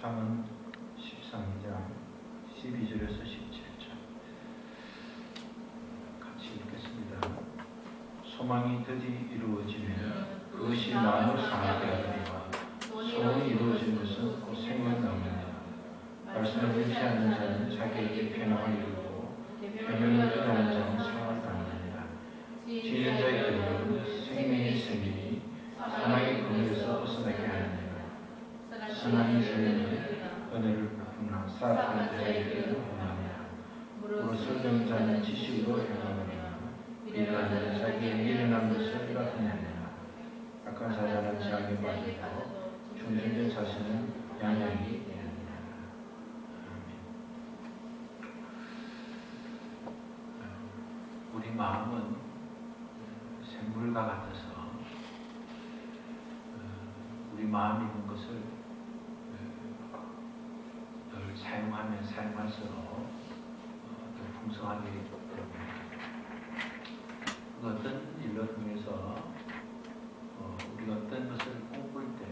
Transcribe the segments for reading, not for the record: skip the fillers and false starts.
잠언 13장 12절에서 17절 같이 읽겠습니다. 소망이 드디 이루어지면 그것이 마음을 상하게 하리라. 소원이 이루어진 것은 곧 생명나무니라. 말씀을 무시하는 자는 자기에게 편함을 이루고 변명을 끊어하는 자는 상을 당하느니라. 지혜는 자의 길은 생명의 셈이니 사망의 그물에서 벗어나게 하느니라. 선한 자에게는 은혜를 베푸나 사악한 자에게는 고난이라. 무릇을 배운 자는 지식으로 행하느니라. 미련한 자에게 미련한 것을 나타내느니라. 악한 사자는 재앙에 빠지고 충성된 자신은 양양이 되느니라. 우리 마음은 샘물과 같아서 우리 마음이 있는 것을 늘 사용하면 사용할수록 더 풍성하게 됩니다. 어떤 일로 통해서 우리가 어떤 것을 꿈꿀 때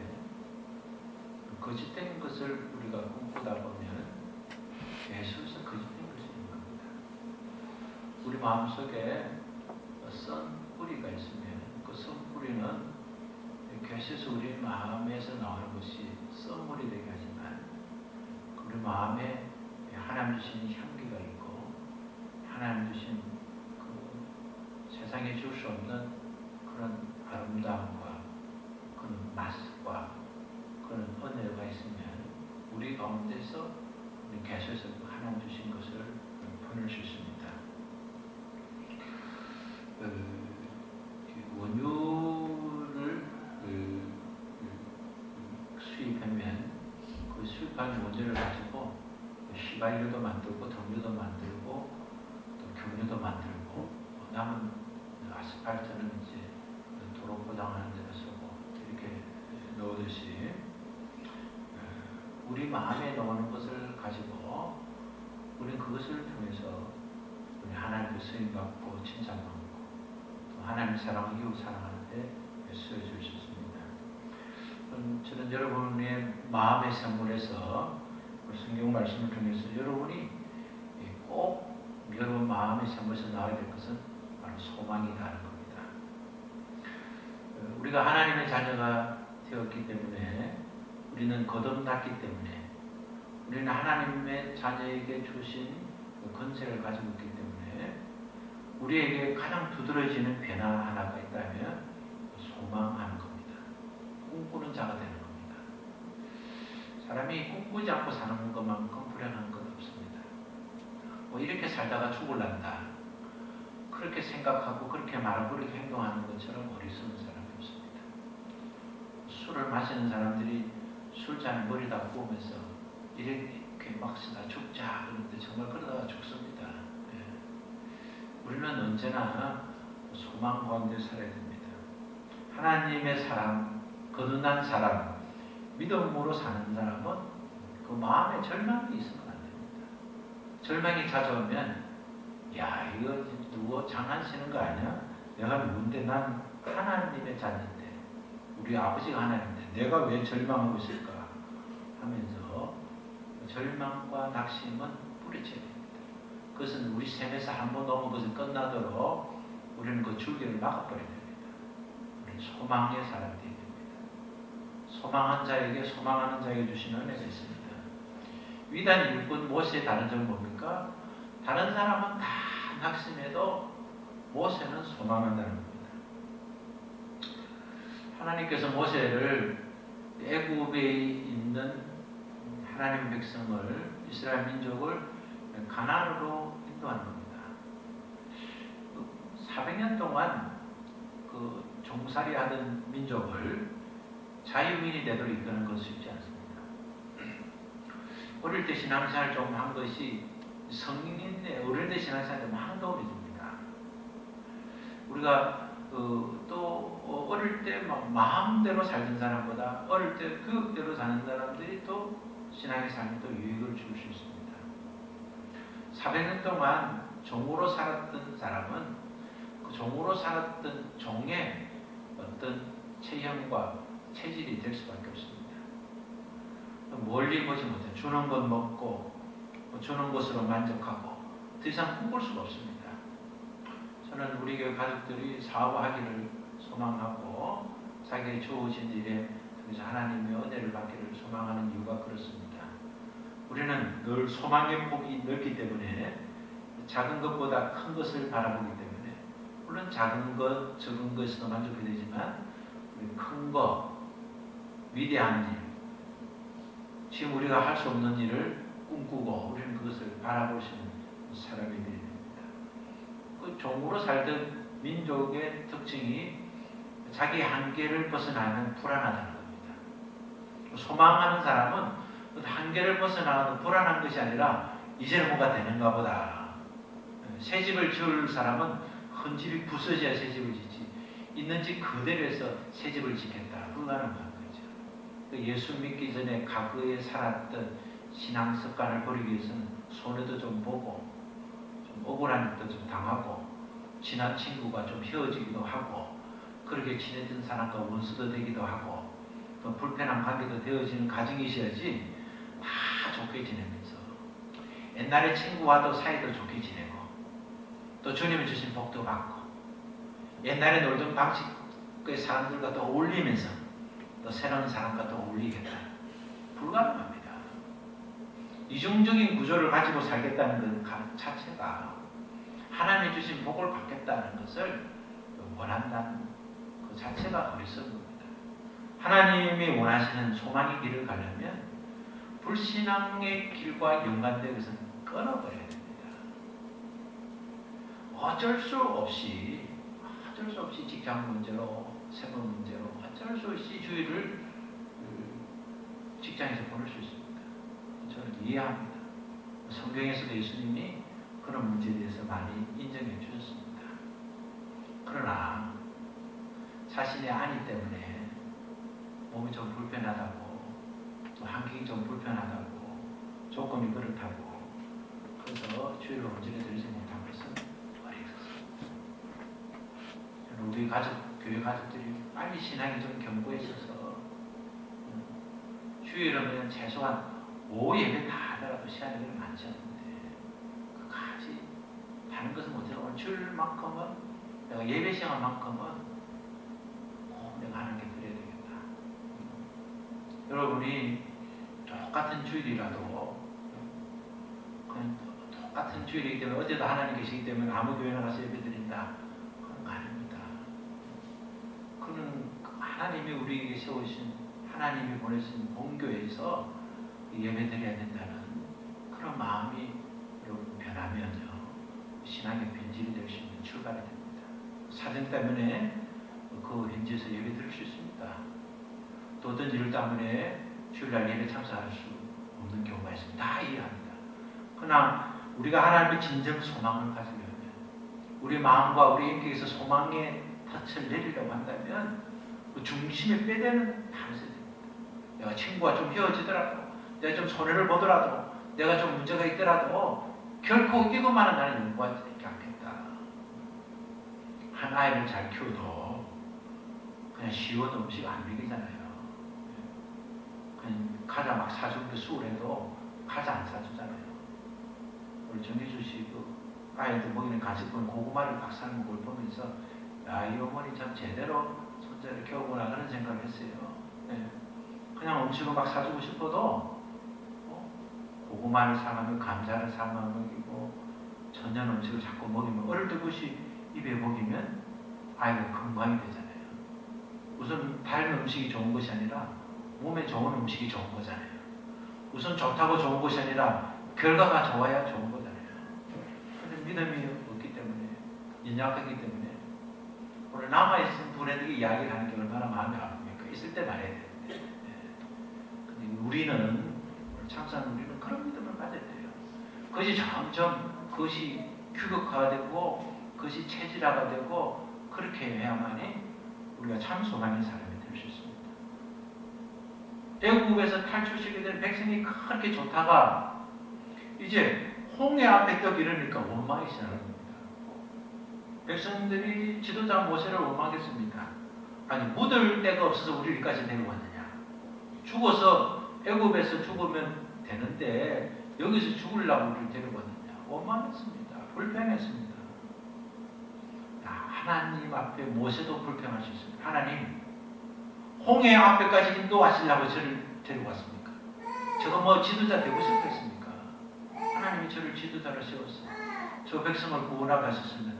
거짓된 것을 우리가 꿈꾸다 보면 계속해서 거짓된 것이 있는 겁니다. 우리 마음속에 썬 뿌리가 있으면 그 썬 뿌리는 계속해서 우리 마음에서 나오는 것이 썬물이 되게 하지만 우리 마음에 하나님 주신 향기가 있고 하나님 주신 그 세상에 줄 수 없는 그런 아름다움과 그런 맛과 그런 은혜가 있으면 우리 가운데서 우리 계속해서 하나님 주신 것을 보낼 수 있습니다. 원유를 수입하면 그 수입한 원재료를 가지고 휘발유도 만들고 등유도 만들고 또 경유도 만들고 남은 아스팔트는 이제 도로 포장하는 데다 쓰고 이렇게 넣듯이 우리 마음에 넣는 것을 가지고 우리는 그것을 통해서 우리 하나님의 쓰임받고 칭찬받고 또 하나님의 사랑을 이웃 사랑하는 데 쓰여질 수 있습니다. 저는 여러분의 마음의 선물에서 성경 말씀을 통해서 여러분이 꼭 여러분 마음의 선물에서 나와야 될 것은 바로 소망이라는 겁니다. 우리가 하나님의 자녀가 되었기 때문에 우리는 거듭났기 때문에 우리는 하나님의 자녀에게 주신 권세를 가지고 있기 때문에 우리에게 가장 두드러지는 변화 하나가 있다면 소망하는 겁니다. 꿈꾸는 자가 되는 겁니다. 사람이 꿈꾸지 않고 사는 것만큼 불행한 것 없습니다. 뭐 이렇게 살다가 죽을란다. 그렇게 생각하고 그렇게 말하고 그렇게 행동하는 것처럼 어리석은 사람이 없습니다. 술을 마시는 사람들이 술잔에 머리다 부으면서 이렇게 막 쓰다 죽자 그러는데 정말 그러다가 죽습니다. 우리는 언제나 소망 가운데 살아야 됩니다. 하나님의 사랑, 거듭난 사람, 믿음으로 사는 사람은 그 마음에 절망이 있으면 안 됩니다. 절망이 찾아오면 야 이거 누구 장난치는 거 아니야? 내가 누군데 난 하나님의 자녀인데 우리 아버지가 하나님인데 내가 왜 절망하고 있을까 하면서 절망과 낙심은 뿌리쳐야 됩니다. 그것은 우리 삶에서 한번 넘은 것은 끝나도록 우리는 그 줄기를 막아버려야 됩니다. 우리는 소망의 사람들이 됩니다. 소망한 자에게 소망하는 자에게 주시는 은혜가 있습니다. 위대한 일꾼 모세의 다른 점은 뭡니까? 다른 사람은 다 낙심해도 모세는 소망한다는 겁니다. 하나님께서 모세를 애굽에 있는 하나님의 백성을 이스라엘 민족을 가나안으로 인도하는 겁니다. 400년 동안 그 종살이 하던 민족을 자유민이 되도록 이끄는 것은 쉽지 않습니다. 어릴 때 신앙생활 좀 한 것이 성인의 어릴 때 신앙생활 좀 하는 도움이 됩니다. 우리가 또 어릴 때 막 마음대로 살던 사람보다 어릴 때 교육대로 사는 사람들이 또 신앙의 삶에 또 유익을 줄 수 있습니다. 400년 동안 종으로 살았던 사람은 그 종으로 살았던 종의 어떤 체형과 체질이 될 수밖에 없습니다. 멀리 보지 못해. 주는 것 먹고 주는 것으로 만족하고 더 이상 꿈꿀 수가 없습니다. 저는 우리 교회 가족들이 사업하기를 소망하고 자기의 주어진 일에 하나님의 은혜를 받기를 소망하는 이유가 그렇습니다. 우리는 늘 소망의 폭이 넓기 때문에 작은 것보다 큰 것을 바라보기 때문에 물론 작은 것, 적은 것에도 만족이 되지만 큰 것, 위대한 일, 지금 우리가 할 수 없는 일을 꿈꾸고 우리는 그것을 바라볼 수 있는 사람이 되어야 됩니다. 그 종으로 살던 민족의 특징이 자기 한계를 벗어나면 불안하다는 겁니다. 소망하는 사람은 그 한계를 벗어나는 불안한 것이 아니라 이제는 뭐가 되는가 보다. 새 집을 지을 사람은 큰 집이 부서져야 새 집을 짓지. 있는 집 그대로 해서 새 집을 짓겠다. 불가능한 거죠. 예수 믿기 전에 과거에 살았던 신앙 습관을 버리기 위해서는 손해도 좀 보고 좀 억울한 일도 좀 당하고 친한 친구가 좀 헤어지기도 하고 그렇게 지내던 사람과 원수도 되기도 하고 또 불편한 관계도 되어지는 가정이 있어야지 다 좋게 지내면서 옛날에 친구와도 사이도 좋게 지내고 또 주님이 주신 복도 받고 옛날에 놀던 방식의 사람들과 또 어울리면서 또 새로운 사람과 또 어울리겠다. 불가능합니다. 이중적인 구조를 가지고 살겠다는 것 자체가 하나님이 주신 복을 받겠다는 것을 원한다는 그 자체가 어리석은 겁니다. 하나님이 원하시는 소망의 길을 가려면 불신앙의 길과 연관된 것은 끊어버려야 됩니다. 어쩔 수 없이 직장 문제로, 생활 문제로 어쩔 수 없이 주일을 직장에서 보낼 수 있습니다. 저는 이해합니다. 성경에서도 예수님이 그런 문제에 대해서 많이 인정해 주셨습니다. 그러나 자신의 안위 때문에 몸이 좀 불편하다고 또 환경이 좀 불편하다고 조건이 그렇다고 그래서 주일을 온전히 드리지 못한 것은 어리석습니다. 저는 우리 교회 가족들이 빨리 신앙이 좀 견고해져서 주일이면 최소한 오후 예배 다 하더라도 시간이 그렇게 많지 않은데 그까지 다른 것은 못해도 오늘 주일만큼은 내가 예배 시간만큼은 꼭 내가 하는 게 그래야 되겠다. 여러분이 똑같은 주일이라도 그냥 똑같은 주일이기 때문에 어제도 하나님 계시기 때문에 아무 교회나 가서 예배 드린다. 그런 거 아닙니다. 그는 하나님이 우리에게 세우신 하나님이 보내신 본교회에서 예배 드려야 된다는 그런 마음이 여러분 변하면요 신앙의 변질이 될 수 있는 출발이 됩니다. 사정 때문에 그 현지에서 예배 드릴 수 있습니다. 또 어떤 일 때문에 주일날 예배 참석할 수 없는 경우가 있습니다. 다 이해합니다. 그러나 우리가 하나님의 진정 소망을 가지려면 우리 마음과 우리 인격에서 소망의 덫을 내리려고 한다면 그 중심에 빼대는 단서가 됩니다. 내가 친구와 좀 헤어지더라도 내가 좀 손해를 보더라도 내가 좀 문제가 있더라도 결코 이것만은 나는 연구하지 않겠다. 한 아이를 잘 키워도 그냥 쉬운 음식 안 먹이잖아요. 그냥 과자 막 사주는데 수월해도 과자 안 사주잖아요. 우리 정혜주 씨 그 아이들 먹이는 간식은 고구마를 막 삶은 걸 보면서 야, 이 어머니 참 제대로 손자를 키우구나 그런 생각을 했어요. 네. 그냥 음식을 막 사주고 싶어도 고구마를 삶으면 감자를 삶아 먹이고 천연 음식을 자꾸 먹이면 어릴 때 그것이 입에 먹이면 아이가 건강이 되잖아요. 우선 다른 음식이 좋은 것이 아니라 몸에 좋은 음식이 좋은 거잖아요. 우선 좋다고 좋은 것이 아니라 결과가 좋아야 좋은 거잖아요. 그런데 믿음이 없기 때문에 연약하기 때문에 오늘 남아있은 분에게 이야기를 하는 게 얼마나 마음이 아픕니까? 있을 때 말해야 되는데 근데 우리는 참사는 우리는 그런 믿음을 가져야 돼요. 그것이 점점 그것이 규격화되고 그것이 체질화가 되고 그렇게 해야만이 우리가 참 소망의 사람이 될 수 있습니다. 애국에서 탈출시키게 된 백성이 그렇게 좋다가 이제 홍해 앞에 떡 이러니까 원망이 시작합니다. 백성들이 지도자 모세를 원망했습니다. 아니 묻을 데가 없어서 우리까지 데려왔느냐. 죽어서 애굽에서 죽으면 되는데 여기서 죽으려고 우리를 데려왔느냐. 원망했습니다. 불평했습니다. 하나님 앞에 모세도 불평할 수 있습니다. 하나님, 홍해 앞에까지 인도하시려고 저를 데려왔습니까? 저가 뭐 지도자 되고 싶어 했습니까? 하나님이 저를 지도자로 세웠어. 저 백성을 구원하고 하셨으면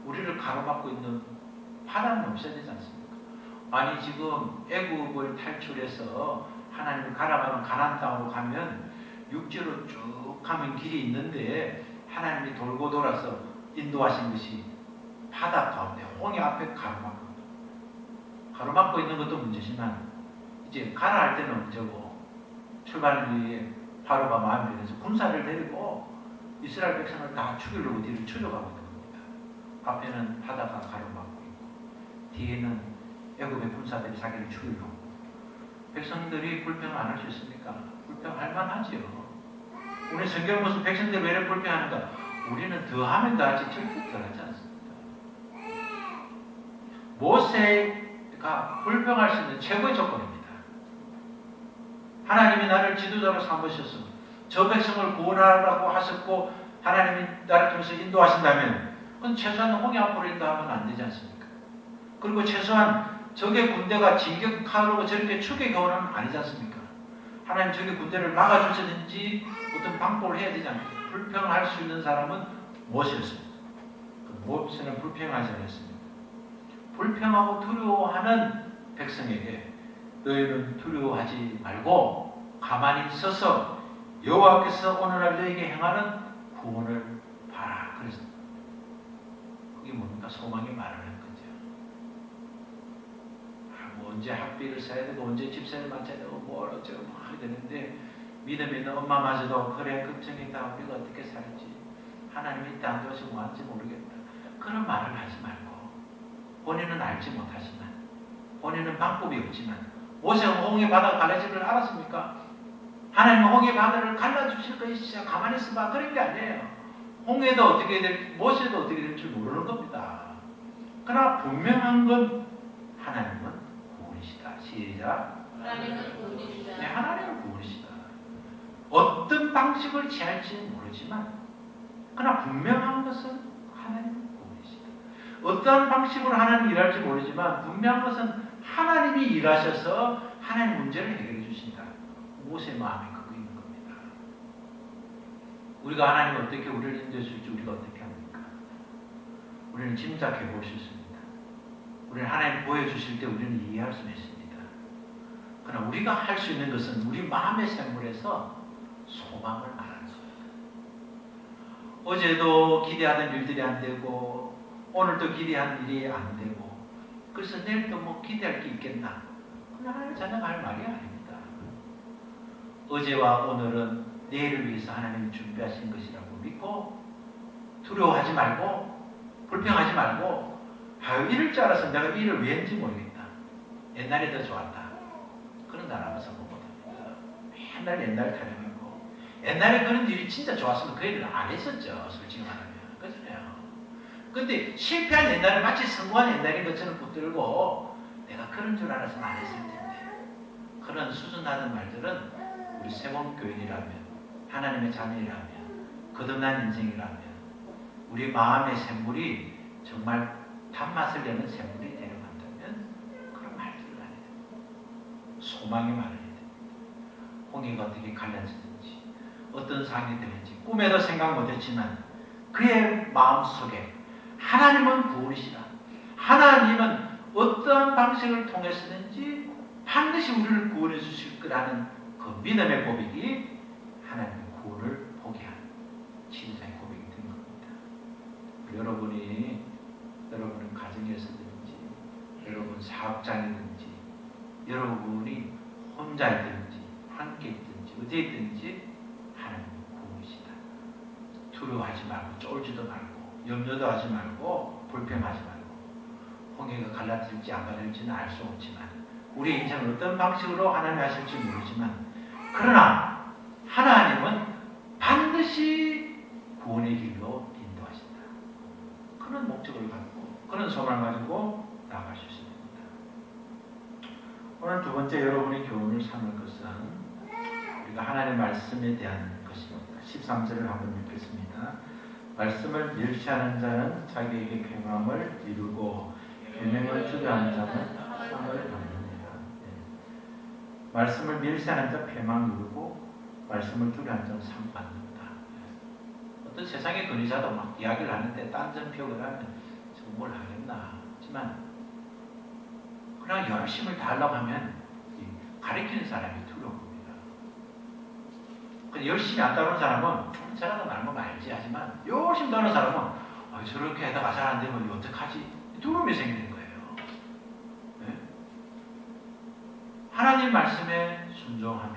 우리를 가로막고 있는 파란은 없어야 되지 않습니까? 아니 지금 애굽을 탈출해서 하나님을 가라가는 가나안 땅으로 가면 육지로 쭉 가면 길이 있는데 하나님이 돌고 돌아서 인도하신 것이 바다 가운데 홍해 앞에 가로막고 있는 것도 문제지만 이제 가라 할 때는 문제고 출발 위에 바로가 마음에 들어서 군사를 데리고 이스라엘 백성을 다 죽이려고 뒤를 추적하고 있는 겁니다. 앞에는 바다가 가로막고 있고 뒤에는 애굽의 군사들이 자기를 죽이려고. 백성들이 불평을 안 할 수 있습니까? 불평할 만하지요. 우리 성경 무슨 백성들이 왜 이렇게 불평하는가? 우리는 더하면 더하지 절대 덜하지 않습니다. 모세가 불평할 수 있는 최고의 조건입니다. 하나님이 나를 지도자로 삼으셔서 저 백성을 구원하라고 하셨고 하나님이 나를 통해서 인도하신다면 그건 최소한 홍해 앞으로 인도하면 안 되지 않습니까? 그리고 최소한 적의 군대가 진격하려고 저렇게 추격해오는 아니지 않습니까? 하나님 적의 군대를 막아주시든지 어떤 방법을 해야 되지 않습니까? 불평할 수 있는 사람은 모세였습니다. 모세는 불평하지 않았습니다. 불평하고 두려워하는 백성에게 너희는 두려워하지 말고 가만히 서서 여호와께서 오늘날 너희에게 행하는 구원을 봐라. 그래서 그게 뭡니까? 소망의 말을 한 거죠. 뭐 언제 학비를 써야 되고 언제 집세를 맞춰야 되고 뭘 어쩌고 뭐 하게 되는데 믿음이 있는 엄마마저도 그래 걱정이다. 우리가 어떻게 살지? 하나님이 이때 안 도와서 뭐 할지 모르겠다. 그런 말을 하지 말고 본인은 알지 못하지만 본인은 방법이 없지만 모세가 홍해 바다가 갈라질 걸 알았습니까? 하나님은 홍해 바다를 갈라주실 것이야. 가만히 있어봐. 그런 게 아니에요. 홍해도 어떻게 될, 모세도 어떻게 될 줄 모르는 겁니다. 그러나 분명한 건 하나님은 구원이시다. 시작. 하나님은 구원이시다. 네, 하나님은 구원이시다. 어떤 방식을 취할지는 모르지만 그러나 분명한 것은 하나님은 구원이시다. 어떠한 방식으로 하나님이 일할지 모르지만 분명한 것은 하나님이 일하셔서 하나님 문제를 해결해 주신다. 모세의 마음에 그거 있는 겁니다. 우리가 하나님을 어떻게 우리를 인도해 줄지 우리가 어떻게 합니까? 우리는 짐작해 볼 수 있습니다. 우리는 하나님 보여주실 때 우리는 이해할 수 있습니다. 그러나 우리가 할 수 있는 것은 우리 마음의 샘물에서 소망을 말하는 겁니다. 어제도 기대하던 일들이 안 되고 오늘도 기대한 일이 안 되고 그래서 내일도 뭐 기대할 게 있겠나? 그건 하나님의 자녀가 할 말이 아닙니다. 어제와 오늘은 내일을 위해서 하나님이 준비하신 것이라고 믿고 두려워하지 말고 불평하지 말고 아유 이럴 줄 알아서 내가 일을 왜 했는지 모르겠다. 옛날이 더 좋았다. 그런 나라면서 못합니다. 맨날 옛날 타령하고 옛날에 그런 일이 진짜 좋았으면 그 일을 안 했었죠. 솔직히 말하면. 그렇잖아요. 근데 실패한 옛날에 마치 성공한 옛날인 것처럼 붙들고 내가 그런 줄 알아서는 안 했을 텐데 그런 수준나는 말들은 우리 세범교인이라면 하나님의 자녀라면 거듭난 인생이라면 우리 마음의 샘물이 정말 단맛을 내는 샘물이 되려간다면 그런 말들을 안 해야 됩니다. 소망의 말을 해야 됩니다. 홍해가 어떻게 갈라지든지 어떤 상황이 되는지 꿈에도 생각 못했지만 그의 마음속에 하나님은 구원이시다. 하나님은 어떠한 방식을 통해서든지 반드시 우리를 구원해 주실 거라는 그 믿음의 고백이 하나님의 구원을 보게 하는 진짜의 고백이 된 겁니다. 여러분은 가정에서든지 여러분 사업장이든지 여러분이 혼자 있든지 함께 있든지 어디에 있든지 하나님은 구원이시다. 두려워하지 말고 쫄지도 말고 염려도 하지 말고 불평하지 말고 홍해가 갈라질지 안 갈라질지는 알 수 없지만 우리 인생을 어떤 방식으로 하나님이 하실지 모르지만 그러나 하나님은 반드시 구원의 길로 인도하신다. 그런 목적을 갖고 그런 소망을 가지고 나아갈 수 있습니다. 오늘 두 번째 여러분이 교훈을 삼을 것은 우리가 하나님의 말씀에 대한 것입니다. 13절을 한번 읽겠습니다. 말씀을 멸시하는 자는 자기에게 경함을 이루고 계명을 주저하는 자는 상을 받느니라. 말씀을 멸시하는 자 패망 이루고 말씀을 주저하는 자는 상 받는다. 어떤 세상의 권위자도 막 이야기를 하는데 딴전표를 하면 뭘 하겠나 하지만 그러나 열심을 다하려고 하면 가르치는 사람이 두려웁니다. 열심히 안 따르는 사람은 저라도 말면 알지 하지만 열심히 따르는 사람은 저렇게 하다가 잘 안 되면 어떡하지? 두려움이 생기는 거예요. 네? 하나님 말씀에 순종하면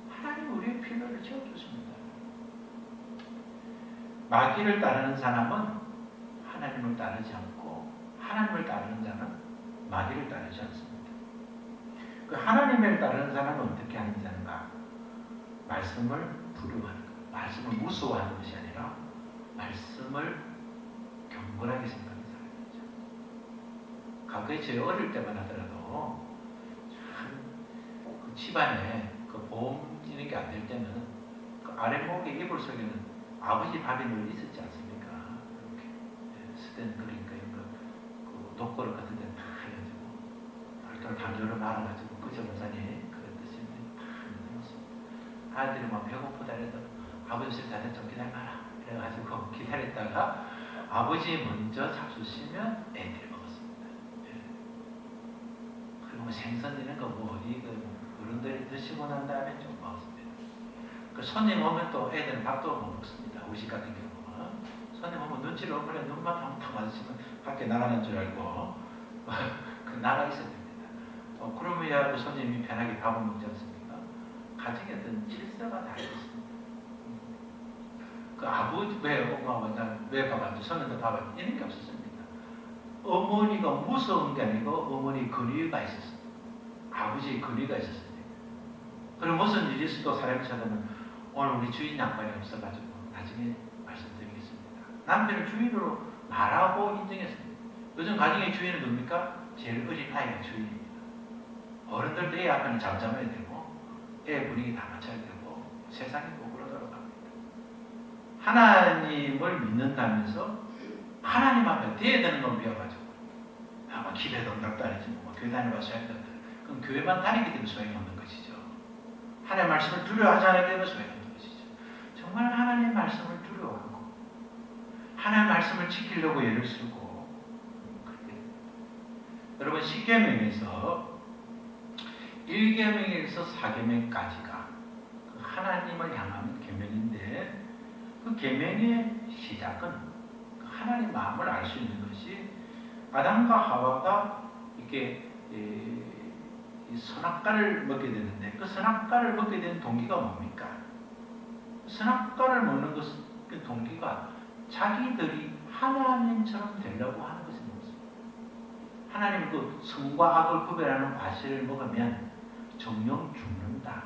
하나님 우리의 필요를 채워주십니다. 마귀를 따르는 사람은 하나님을 따르지 않고 하나님을 따르는 자는 마귀를 따르지 않습니다. 그 하나님을 따르는 사람은 어떻게 하는 자인가? 말씀을 두려워하는 것, 말씀을 무서워하는 것이 아니라 말씀을 경건하게 생각하는 사람이죠. 가끔에 제 어릴 때만 하더라도 그 집안에 그 보험 이런 게 안 될 때는 그 아랫목에 이불 속에는 아버지 밥이 늘 있었지 않습니까? 이렇게 스탠 그러니까 그 독거를 같은 데는 다 해가지고 담요를 말아가지고 그저 목사님 그랬듯이 다 해놓습니다. 아이들이 막 배고프다 해도 아버지 자네 좀 기다려봐라 그래가지고 기다렸다가 아버지 먼저 잡수시면 애들이 먹었습니다. 그리고 생선 이런 거 뭐 이거 어른들이 드시고 난 다음에 좀 먹었습니다. 그 손님 오면 또 애들은 밥도 못 먹습니다. 우리 집 같은 경우는 손님 오면 눈치를 없으면 눈만 탁 맞으시면 밖에 나가는 줄 알고 나가 있어야 됩니다. 그러면 손님이 편하게 밥을 먹지 않습니까? 가정에 어떤 질서가 다 있습니다. 그 아버지 왜 엄마가 왜 밥 안 줘? 손님도 밥 안 줘? 이런 게 없었습니다. 어머니가 무서운 게 아니고 어머니 권위가 있었습니다. 아버지의 권위가 있었습니다. 그럼 무슨 일이 있어도 사람이 찾아오면 오늘 우리 주인 양반이 없어가지고 나중에 말씀드리겠습니다. 남편을 주인으로 말하고 인정했습니다. 요즘 가정의 주인은 뭡니까? 제일 어린 아이가 주인입니다. 어른들도 애 앞에는 잠잠해야 되고 애 분위기 다 맞춰야 되고 세상이 거꾸로 갑니다. 하나님을 믿는다면서 하나님 앞에 대드는 놈 배워가지고 아마 기대도 응답도 안 했지 뭐 교회 다녀봐서 할 것들 그럼 교회만 다니기 때문에 소용이 없는 것이죠. 하나님의 말씀을 두려워하지 않기 때문에 소용이 없는 것이죠. 정말 하나님의 말씀을 두려워하고 하나님의 말씀을 지키려고 애를 쓰고 그렇게 여러분 10계명에서 1계명에서 4계명까지가 하나님을 향하는 계명인데 그 계명의 시작은 하나님 마음을 알 수 있는 것이 아담과 하와가 이렇게 선악과를 먹게 되는데 그 선악과를 먹게 된 동기가 뭡니까? 선악과를 먹는 그 동기가 자기들이 하나님처럼 되려고 하는 것인 것입니다. 하나님 그 선과 악을 구별하는 과실을 먹으면 정령 죽는다.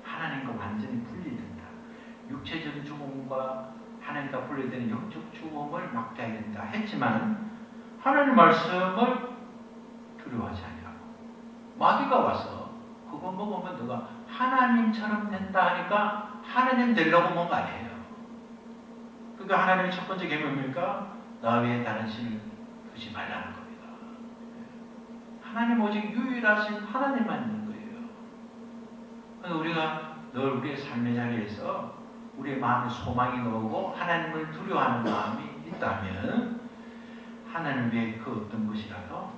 하나님과 완전히 분리된다. 육체적인 죽음과 하나님과 분리되는 영적 죽음을 막게 해야 된다 했지만 하나님 말씀을 두려워하지 아니하고 마귀가 와서 그거 먹으면 너가 하나님처럼 된다 하니까 하나님 되려고 먹은 거 아니에요. 그러니까 하나님의 첫 번째 계명입니까? 나 외에 다른 신을 두지 말라는 겁니다. 하나님 오직 유일하신 하나님만 있는 거예요. 그러니까 우리가 늘 우리의 삶의 자리에서 우리의 마음에 소망이 나오고 하나님을 두려워하는 마음이 있다면 하나님 외에 그 어떤 것이라도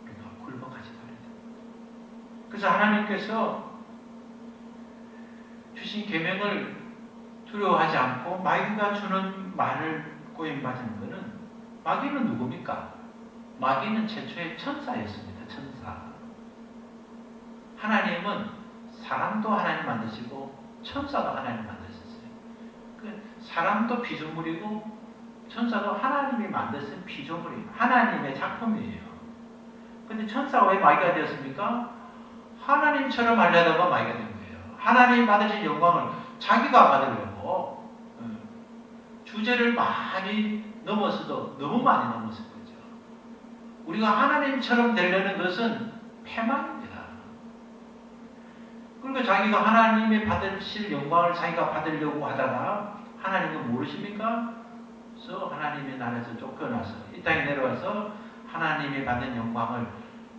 우리가 굴복하지 말아야 됩니다. 그래서 하나님께서 주신 계명을 두려워하지 않고 마귀가 주는 말을 꼬임받은 것은 마귀는 누굽니까? 마귀는 최초의 천사였습니다. 천사. 하나님은 사람도 하나님 만드시고 천사도 하나님 만드셨어요. 그 사람도 피조물이고 천사도 하나님이 만드신 피조물이에요. 하나님의 작품이에요. 근데 천사가 왜 마귀가 되었습니까? 하나님처럼 하려다가 마귀가 된 거예요. 하나님 받으신 영광을 자기가 받으려고 주제를 많이 넘어서도 너무 많이 넘었을 거죠. 우리가 하나님처럼 되려는 것은 패망입니다. 그러니까 자기가 하나님의 받으실 영광을 자기가 받으려고 하다가 하나님을 모르십니까? 그래서 하나님의 나라에서 쫓겨나서 이 땅에 내려와서 하나님이 받는 영광을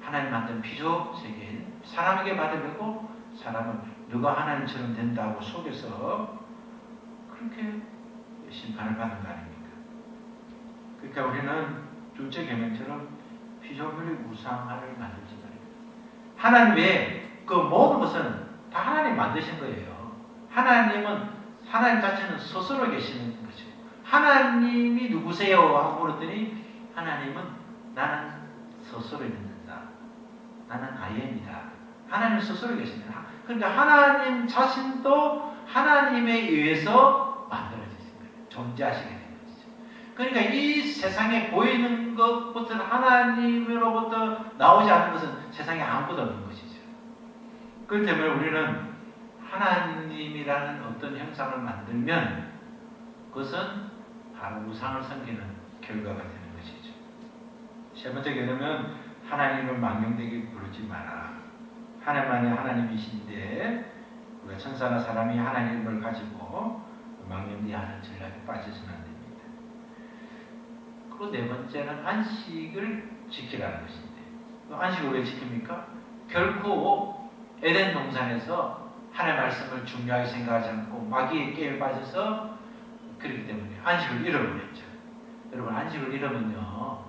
하나님 만든 피조 세계인 사람에게 받으려고 사람은 누가 하나님처럼 된다고 속여서 그렇게 심판을 받는 거 아닙니까? 그러니까 우리는 둘째 계명처럼 피조물의 우상화를 만들지 말아요. 하나님 외에 그 모든 것은 다 하나님 만드신 거예요. 하나님 자체는 스스로 계시는 것이고 하나님이 누구세요? 하고 물었더니 하나님은 나는 스스로 있는 자. 나는 아이입니다. 하나님 스스로 계십니다. 그러니까 하나님 자신도 하나님에 의해서 만들어지신 거예요. 존재하시게 된 것이죠. 그러니까 이 세상에 보이는 것부터는 하나님으로부터 나오지 않는 것은 세상에 아무것도 없는 것이죠. 그렇기 때문에 우리는 하나님이라는 어떤 형상을 만들면 그것은 바로 우상을 섬기는 결과가 되는 것이죠. 세 번째 개념은 하나님을 망령되게 부르지 마라. 하나님만이 하나님이신데 우리가 천사나 사람이 하나님을 가지고 망령되하는 전략에 빠져서는 안 됩니다. 그리고 네 번째는 안식을 지키라는 것인데 안식을 왜 지킵니까? 결코 에덴 동산에서 하나님의 말씀을 중요하게 생각하지 않고 마귀의 게임에 빠져서 그렇기 때문에 안식을 잃어버렸죠. 여러분 안식을 잃으면요.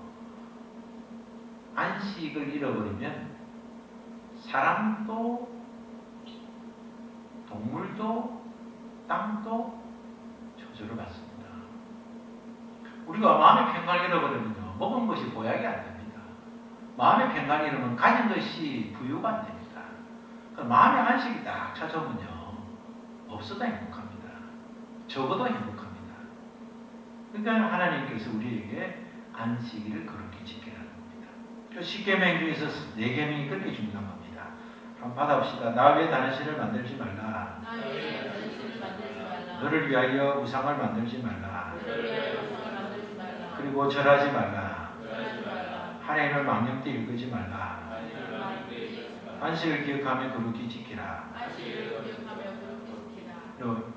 안식을 잃어버리면 사람도 동물도 땅도 저주를 받습니다. 우리가 마음의 평강을 잃어버리면요. 먹은 것이 보약이 안 됩니다. 마음의 평강을 잃으면 가진 것이 부유가 안 됩니다. 마음의 안식이 딱 찾아오면요. 없어도 행복합니다. 적어도 행복합니다. 그러니까 하나님께서 우리에게 안식일을 그렇게 지키라는 겁니다. 십계명 중에서 4계명이 그렇게 중요한 겁니다. 한번 받아봅시다. 나 외에 다른 신을 만들지 말라. 너를 위하여 우상을 만들지 말라. 그리고 절하지 말라. 하나님을 망령되 읽지 말라. 안식을 기억하며 거룩히 지키라.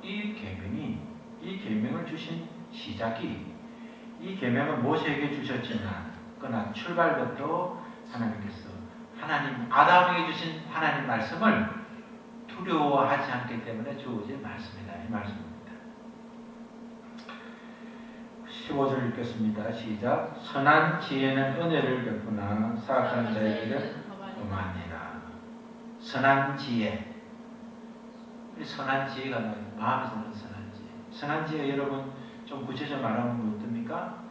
이 계명을 주신 시작이 이 계명은 모세에게 주셨지만 그러나 출발부터 하나님께서 하나님 아담에게 주신 하나님 말씀을 두려워하지 않기 때문에 주어진 말씀이다. 이 말씀입니다. 15절 읽겠습니다. 시작. 선한 지혜는 은혜를 베푸나 사악한 자의 길은 오만이라. 선한 지혜. 선한 지혜가 마음에서는 선한 지혜. 선한 지혜 여러분 좀 구체적으로 말하면 어떻습니까?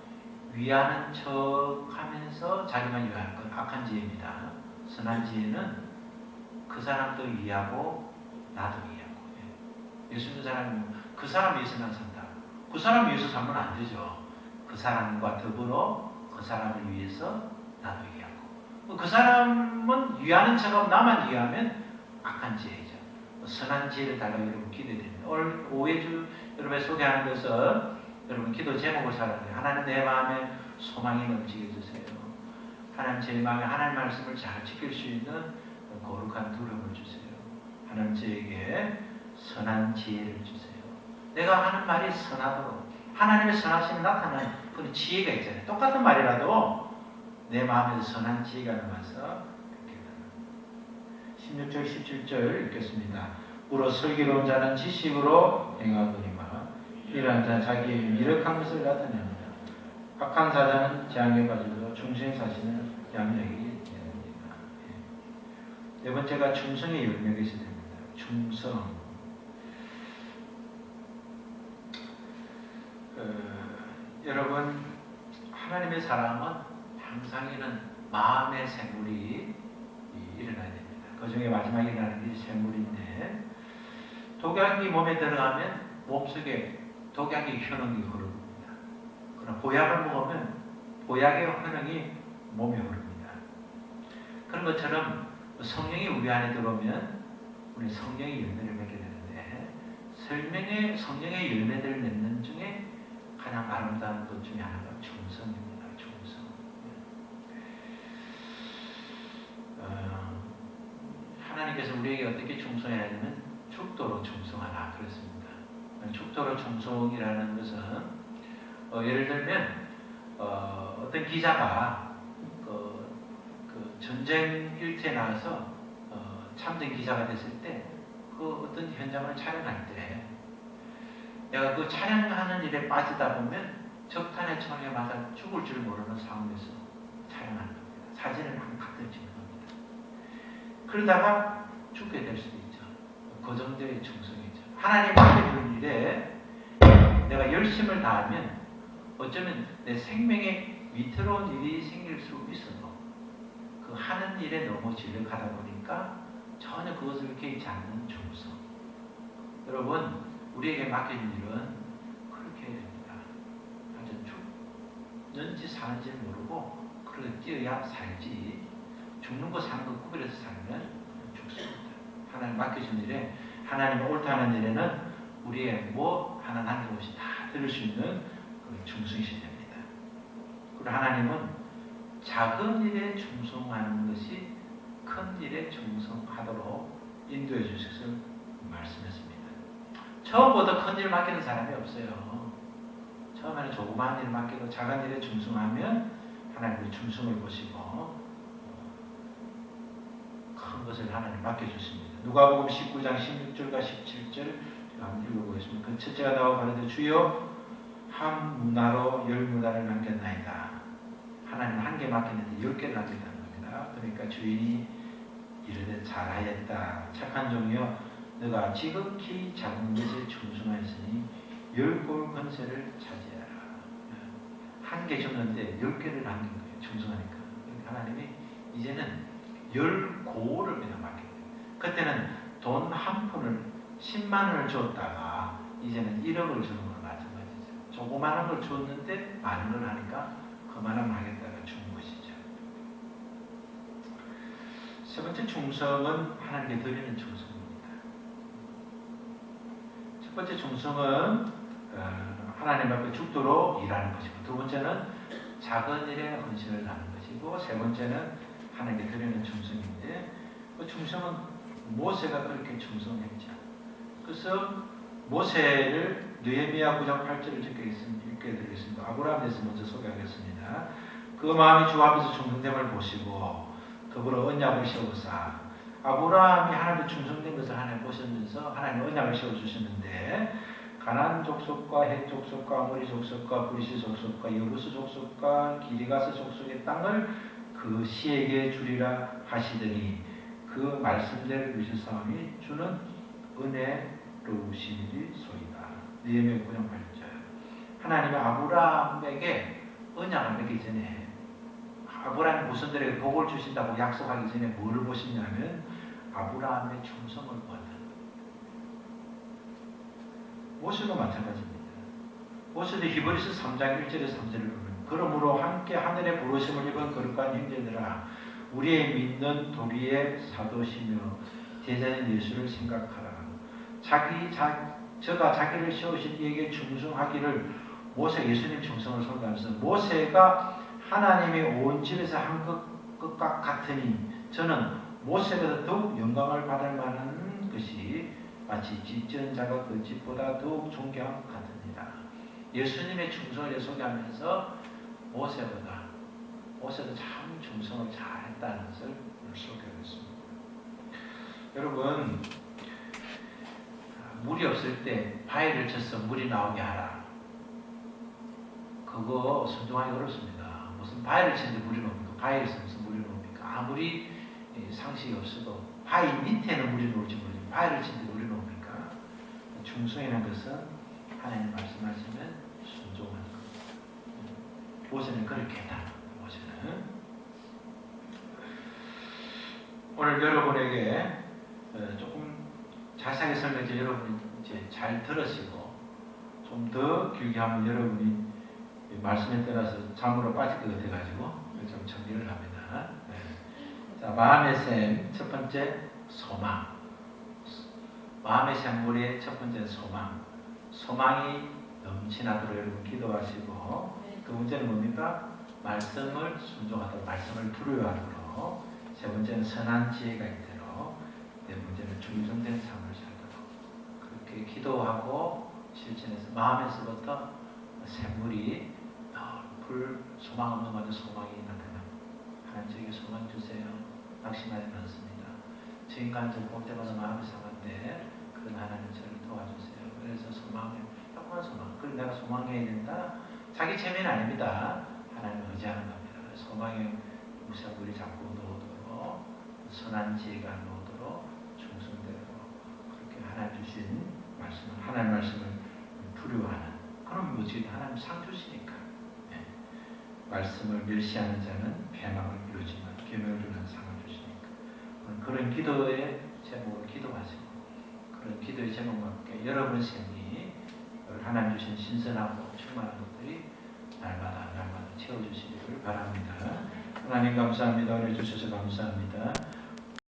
위하는 척 하면서 자기만 위할 것. 악한 지혜입니다. 선한 지혜는 그 사람도 위하고 나도 위하고. 예수 믿는 사람은 그 사람 위해서만 산다. 그 사람 위해서 살면 안 되죠. 그 사람과 더불어 그 사람을 위해서 나도 위하고. 그 사람은 위하는 척하고 나만 위하면 악한 지혜죠. 선한 지혜를 달라고 여러분 기도드립니다. 오늘 5회주 여러분의 소개하는 것은 여러분 기도 제목을 살아요. 하나님 내 마음에 소망이 넘치게 해주세요. 하나님 제 마음에 하나님 말씀을 잘 지킬 수 있는 거룩한 두려움을 주세요. 하나님 저에게 선한 지혜를 주세요. 내가 하는 말이 선하도록 하나님의 선하심이 나타나는 그런 지혜가 있잖아요. 똑같은 말이라도 내 마음에서 선한 지혜가 남아서 16절 17절 읽겠습니다. 우로 슬기로운 자는 지식으로 행하거니와 이러한 자는 자기의 미력한 것을 나타냅니다. 악한 사자는 재앙에 빠져서 충성히 사시는 양력이 됩니다. 네 번째가 충성의 열매가 있어야 됩니다. 충성. 여러분 하나님의 사랑은 항상 이런 마음의 샘물이 일어나야 됩니다. 그 중에 마지막에 일어나는 게 샘물인데 독약이 몸에 들어가면 몸속에 독약의 효능이 흐릅니다. 그러나 보약을 먹으면 보약의 효능이 몸에 흐릅니다. 그런 것처럼 성령이 우리 안에 들어오면 우리 성령의 열매를 맺게 되는데 성령의 열매들을 맺는 중에 가장 아름다운 것 중에 하나가 충성입니다. 충성. 하나님께서 우리에게 어떻게 충성해야 하냐면 죽도록 충성하라 그랬습니다. 죽도록 충성이라는 것은 예를 들면 어떤 기자가 그 전쟁 일터에 나가서 참전 기자가 됐을 때 그 어떤 현장을 촬영할 때 내가 그 촬영하는 일에 빠지다 보면 적탄의 총에 맞아 죽을 줄 모르는 상황에서 촬영하는 겁니다. 사진을 막 가끔 찍는 겁니다. 그러다가 죽게 될 수도 있죠. 그 정도의 충성이죠. 하나님 맡겨준 일에 내가 열심을 다하면 어쩌면 내 생명에 위태로운 일이 생길 수 있어도 그 하는 일에 너무 진력하다 보니까 전혀 그것을 개의치 않는 충성. 여러분, 우리에게 맡겨진 일은 그렇게 해야 됩니다. 아주 죽는지 사는지 모르고 그렇게 뛰어야 살지, 죽는 거 사는 거 구별해서 살면 죽습니다. 하나님 맡겨진 일에, 하나님 옳다는 일에는 우리의 뭐 하나 남김없이 다 들을 수 있는 충성이셔야 됩니다. 그리고 하나님은 작은 일에 충성하는 것이 큰 일에 충성하도록 인도해 주셔서 말씀했습니다. 처음부터 큰 일 맡기는 사람이 없어요. 처음에는 조그마한 일 맡기고 작은 일에 충성하면 하나님의 충성을 보시고 큰 것을 하나님 맡겨주십니다. 누가복음 19장 16절과 17절 한번 읽어보겠습니다. 그 첫째가 나와 가로되 주여 한 문화로 10문화를 남겼나이다. 하나님은 한 개 맡겼는데 10개를 남겼다는 겁니다. 그러니까 주인이 이르되 잘하였다. 착한 종이여 너가 지극히 작은 것에 충성하였으니 10골 권세를 차지하라. 한 개 줬는데 10개를 남긴 거예요. 충성하니까. 그러니까 하나님이 이제는 10골을 그냥 맡겨요. 그때는 돈 한 푼을 10만 원을 줬다가 이제는 1억을 주는 건 마찬가지죠. 조그마한 걸 줬는데 많은 걸 하니까 그만하면 하겠다가 준 것이죠. 세 번째 충성은 하나님께 드리는 충성입니다. 첫 번째 충성은 하나님 앞에 죽도록 일하는 것이고, 두 번째는 작은 일에 헌신을 하는 것이고, 세 번째는 하나님께 드리는 충성인데, 그 충성은 모세가 그렇게 충성했죠. 그래서 모세를 느헤미야 9장 8절을 읽게 드리겠습니다. 아브라함에 대해서 먼저 소개하겠습니다. 그 마음이 주 앞에서 충성됨을 보시고 더불어 언약을 세우사. 아브라함이 하나님의 충성된 것을 하나님 보시면서 하나님 언약을 세워주셨는데, 가나안 족속과 헷 족속과 아모리 족속과 브리스 족속과 여부스 족속과 기리가스 족속의 땅을 그 시에게 주리라 하시더니 그 말씀대로 이루셨사오니 주는 은혜로우시니 소이다. 느헤미야 9장 8절. 하나님이 아브라함에게 언약을 맺기 전에, 아브라함의 후손들에게 복을 주신다고 약속하기 전에 뭐를 보시냐면 아브라함의 충성을 보았다. 모세도 마찬가지입니다. 모세도 히브리서 3장 1절에서 3절을 보면 그러므로 함께 하늘의 부르심을 입은 거룩한 형제들아 우리의 믿는 도리의 사도시며 제자인 예수를 생각하라. 저가 자기를 세우신 이에게 충성하기를 모세 예수님 충성을 설교하면서 모세가 하나님의 온 집에서 한 것과 같으니 저는 모세보다 더욱 영광을 받을 만한 것이 마치 집지은 자가 그 집보다 더욱 존경 같으니라. 예수님의 충성을 소개하면서 모세도 참 충성을 잘했다는 것을 소개하겠습니다. 여러분, 물이 없을 때 바위를 쳐서 물이 나오게 하라. 그거 순종하기 어렵습니다. 무슨 바위를 치는데 물이 나옵니까? 바위를 치면서 물이 나옵니까? 아무리 상식이 없어도 바위 밑에는 물이 나올지 모르지만 바위를 치는데 물이 나옵니까? 충성이라는 것은 하나님 말씀하시면 순종하는 겁니다. 모세는 그렇게 했다. 모세는 오늘 여러분에게 조금 자세하게 설명해서 여러분이 이제 잘 들으시고 좀 더 길게 하면 여러분이 말씀에 따라서 잠으로 빠질 것 같아가지고 좀 정리를 합니다. 네. 자, 마음의 샘 첫 번째 소망. 마음의 샘물의 첫 번째 소망. 소망이 넘치나도록 여러분 기도하시고, 두 번째는 뭡니까? 말씀을 순종하도록, 말씀을 두려워하도록. 세 번째는 선한 지혜가 있도록. 내 문제는 중성된 삶을 살도록 그렇게 기도하고 실천해서 마음에서부터 샘물이 불 소망 없는 것도 소망이 나타나. 하나님 저에게 소망 주세요. 낙심하지 않습니다. 저 인간 볼 때마다 마음이 상한데 그런 하나님 저를 도와주세요. 그래서 소망에 조금만 소망. 그리고 내가 소망해야 된다. 자기 체면이 아닙니다. 하나님을 의지하는 겁니다. 소망에 무시한 우리 자꾸 놓도록 선한 지혜가 놓도록 충성되도록 그렇게 하나님 주신 말씀을 하나님 말씀을 두려워하는 그럼 뭐지 하나님 상 주시니까 말씀을 멸시하는 자는 패망을 이루지만 계명을 하는 상을 주시니까 그런 기도의 제목을 기도하시고 그런 기도의 제목과 함께 여러분의 생이 하나님 주신 신선하고 충만한 것들이 날마다 채워주시기를 바랍니다. 하나님 감사합니다. 은혜 주셔서 감사합니다.